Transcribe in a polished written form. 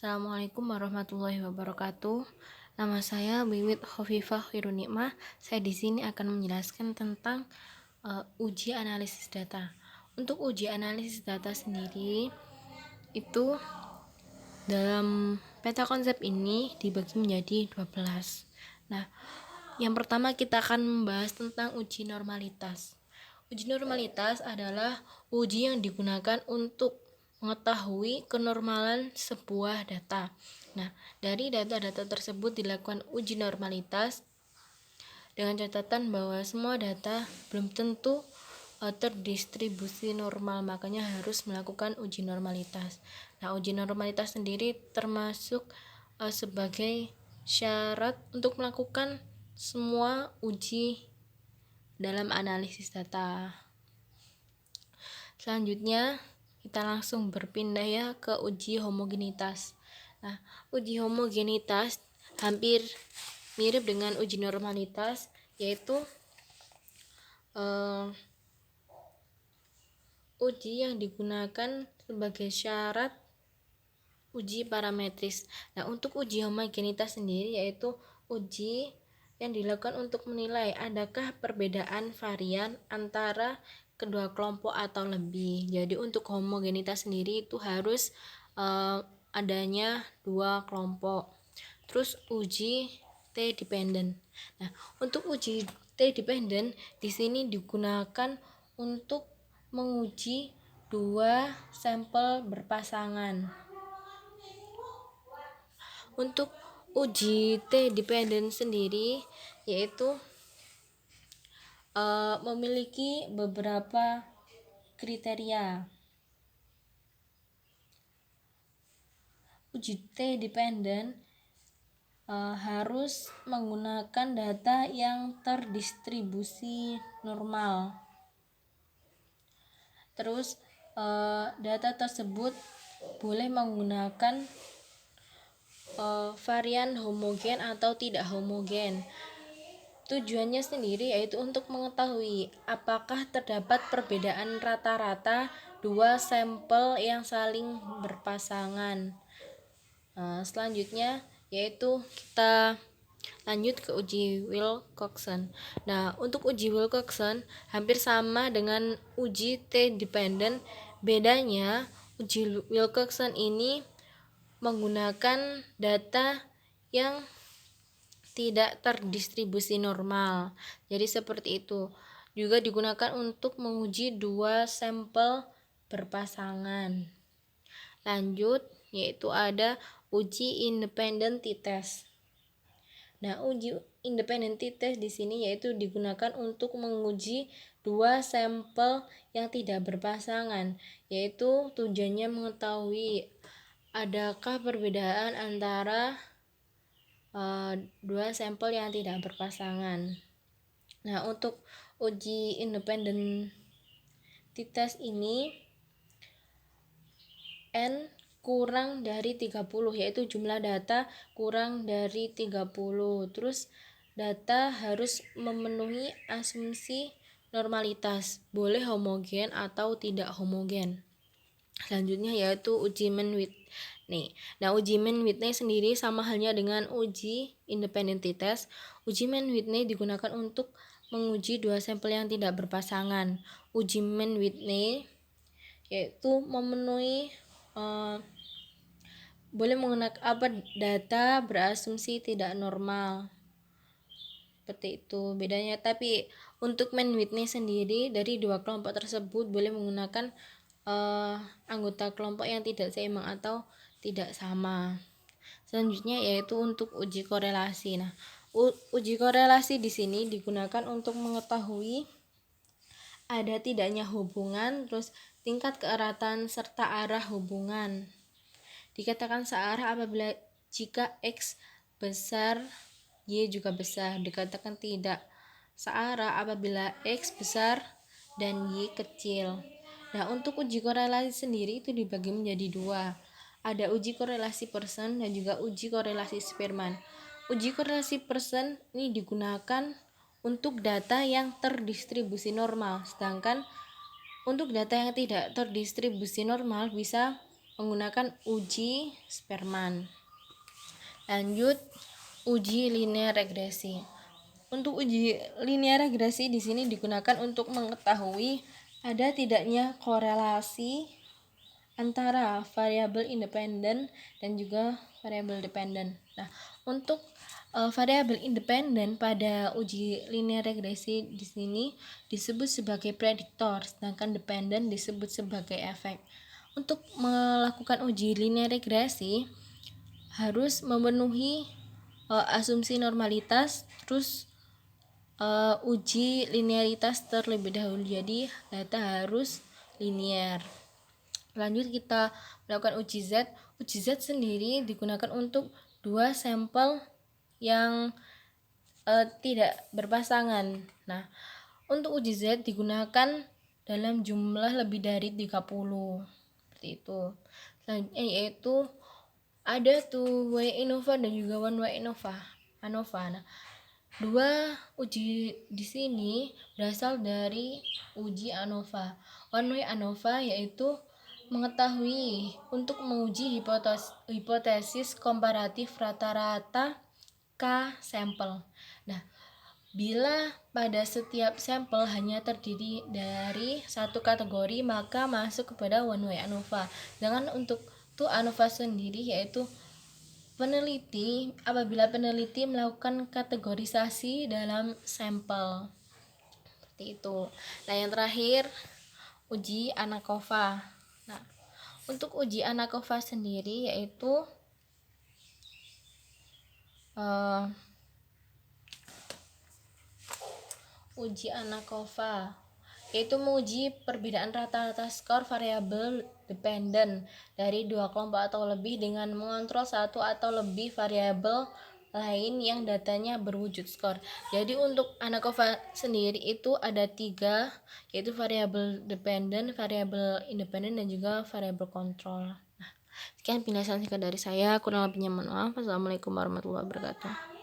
Assalamualaikum warahmatullahi wabarakatuh. Nama saya Wiwit Khofifah Khairunikmah. Saya di sini akan menjelaskan tentang uji analisis data. Untuk uji analisis data sendiri itu dalam peta konsep ini dibagi menjadi 12. Nah, yang pertama kita akan membahas tentang uji normalitas. Uji normalitas adalah uji yang digunakan untuk mengetahui kenormalan sebuah data. Nah, dari data-data tersebut dilakukan uji normalitas dengan catatan bahwa semua data belum tentu terdistribusi normal, makanya harus melakukan uji normalitas. Nah, uji normalitas sendiri termasuk sebagai syarat untuk melakukan semua uji dalam analisis data. Selanjutnya kita langsung berpindah ya ke uji homogenitas. Nah, uji homogenitas hampir mirip dengan uji normalitas, yaitu uji yang digunakan sebagai syarat uji parametris. Nah, untuk uji homogenitas sendiri yaitu uji yang dilakukan untuk menilai adakah perbedaan varian antara kedua kelompok atau lebih. Jadi untuk homogenitas sendiri itu harus adanya dua kelompok. Terus uji T-dependent. Nah, untuk uji T-dependent di sini digunakan untuk menguji dua sampel berpasangan. Untuk uji T-dependent sendiri yaitu memiliki beberapa kriteria. Uji T-dependent harus menggunakan data yang terdistribusi normal. Terus data tersebut boleh menggunakan varian homogen atau tidak homogen. Tujuannya sendiri yaitu untuk mengetahui apakah terdapat perbedaan rata-rata dua sampel yang saling berpasangan. Selanjutnya yaitu kita lanjut ke uji Wilcoxon. Nah, untuk uji Wilcoxon hampir sama dengan uji T-dependent. Bedanya uji Wilcoxon ini menggunakan data yang tidak terdistribusi normal. Jadi seperti itu. Juga digunakan untuk menguji dua sampel berpasangan. Lanjut, yaitu ada uji independent t-test. Nah, uji independent t-test di sini yaitu digunakan untuk menguji dua sampel yang tidak berpasangan, yaitu tujuannya mengetahui adakah perbedaan antara dua sampel yang tidak berpasangan. Nah, untuk uji independent t-test ini N kurang dari 30, yaitu jumlah data kurang dari 30. Terus data harus memenuhi asumsi normalitas, boleh homogen atau tidak homogen. Selanjutnya yaitu uji Mann-Whitney. Nah, uji Mann-Whitney sendiri sama halnya dengan uji independent t-test. Uji Mann-Whitney digunakan untuk menguji dua sampel yang tidak berpasangan. Uji Mann-Whitney yaitu memenuhi boleh menggunakan data berasumsi tidak normal. Seperti itu bedanya. Tapi untuk Mann-Whitney sendiri dari dua kelompok tersebut boleh menggunakan anggota kelompok yang tidak seimbang atau tidak sama. Selanjutnya yaitu untuk uji korelasi. Nah, uji korelasi di sini digunakan untuk mengetahui ada tidaknya hubungan, terus tingkat keeratan serta arah hubungan. Dikatakan searah apabila jika X besar, Y juga besar. Dikatakan tidak searah apabila X besar dan Y kecil. Nah, untuk uji korelasi sendiri itu dibagi menjadi dua. Ada uji korelasi Pearson dan juga uji korelasi Spearman. Uji korelasi Pearson ini digunakan untuk data yang terdistribusi normal, sedangkan untuk data yang tidak terdistribusi normal bisa menggunakan uji Spearman. Lanjut, uji linear regresi. Untuk uji linear regresi di sini digunakan untuk mengetahui ada tidaknya korelasi antara variabel independen dan juga variabel dependen. Nah, untuk variabel independen pada uji linear regresi di sini disebut sebagai prediktor, sedangkan dependen disebut sebagai efek. Untuk melakukan uji linear regresi harus memenuhi asumsi normalitas, terus uji linearitas terlebih dahulu. Jadi data harus linear. Lanjut kita melakukan uji Z. Uji Z sendiri digunakan untuk dua sampel yang tidak berpasangan. Nah, untuk uji Z digunakan dalam jumlah lebih dari 30. Seperti itu. Yaitu ada tuh Y ANOVA dan juga one way ANOVA. Nah, dua uji di sini berasal dari uji ANOVA. One way ANOVA yaitu mengetahui untuk menguji hipotesis komparatif rata-rata K sampel. Nah, bila pada setiap sampel hanya terdiri dari satu kategori, maka masuk kepada one way ANOVA. Sedangkan untuk ANOVA sendiri yaitu apabila peneliti melakukan kategorisasi dalam sampel. Seperti itu. Nah, yang terakhir uji ANACOVA. Nah, untuk uji ANACOVA sendiri yaitu uji ANACOVA yaitu menguji perbedaan rata-rata skor variabel dependen dari dua kelompok atau lebih dengan mengontrol satu atau lebih variabel lain yang datanya berwujud skor. Jadi untuk ANACOVA sendiri itu ada 3, yaitu variabel dependen, variabel independen, dan juga variabel kontrol. Nah, sekian penjelasan singkat dari saya. Kurang lebihnya mohon maaf. Wassalamualaikum warahmatullahi wabarakatuh.